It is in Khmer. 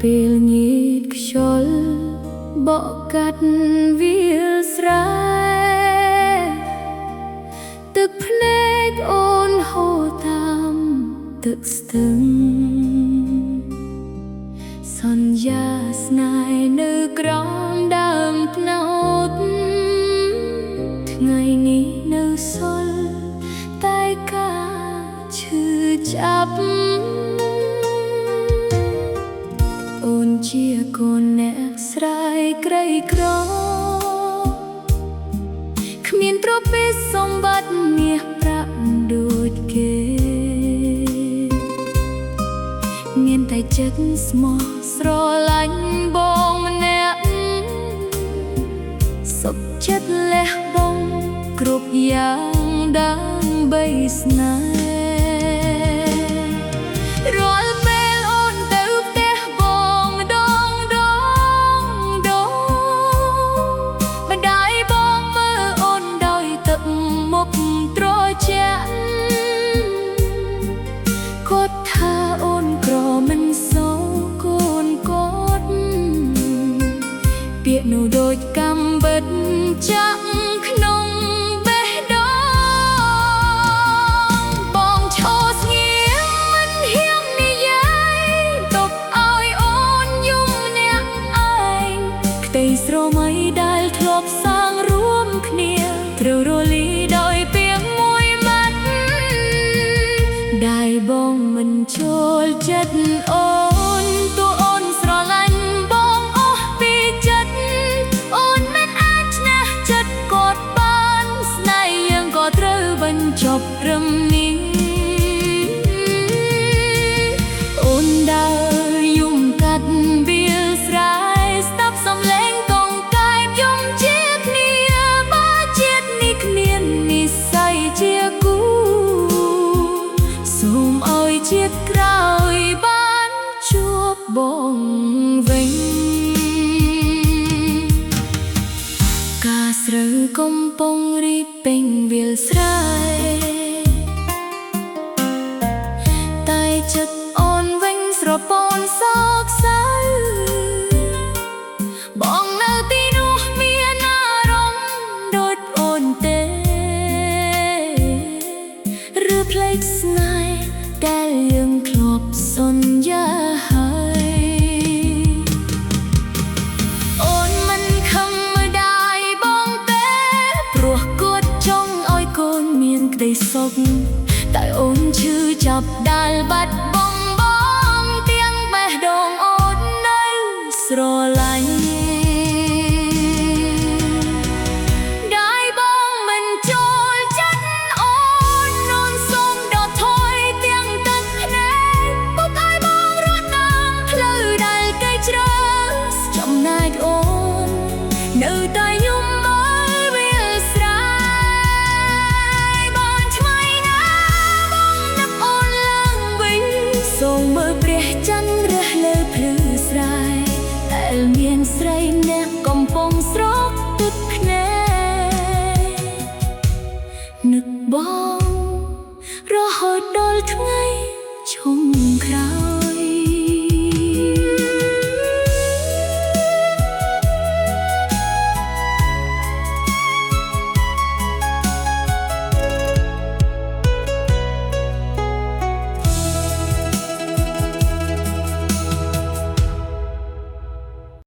ពេលញៀតខ្យល់បក់កាត់វាលស្រែទឹកភ្នែកអូនហូរតាមទឹកស្ទឹងសន្យាស្នេហ៍នៅក្រោមដើមត្នោតថ្ងៃនេះនៅសល់តែការឈឺចាប់អូនជាកូនអ្នកស្រែក្រីក្រគ្មានប្រពៃសម្បត្តិមាសប្រាក់ដូចគេមានតែចិត្តស្មោះស្រឡាញ់បងម្នាក់សុខចិត្តលះបង់គ្រប់យ៉ាងដើម្បីស្នេហ៍រាល់ពេលអូនទៅផ្ទះបងម្ដងម្ដាយបងមើលអូនដោយទឹកមុខត្រជាក់គាត់ថាអូនក្រមិនសូវកូនកត់ពាក្យនោះដូចកំបិតចាក់ក្នុងបេះដូងបងឈរស្ងៀមមិនហ៊ាននិយាយទុកឲ្យអូនយំម្នាក់ឯងក្តីស្រមៃដែលធ្លាប់សាងរួមគ្នាត្រូវរលាយដោយពាក្យមួយម៉ាត់ដែលបងមិនចូលចិត្តអូនតួអូនស្រឡាញ់បងអស់ពីចិត្តអូនមិនអាចឈ្នះចិត្តគាត់បានស្នេហ៍យើងក៏ត្រូវបញ្ចប់ត្រឹមនេះអូនដើរយំកាត់វាលស្រែស្ដាប់សំឡេងកង្កែបយំជាគ្នាបើជាតិនេះគ្មាននិស្ស័យជាគូសូមឲ្យជាតិក្រោយបានជួបបង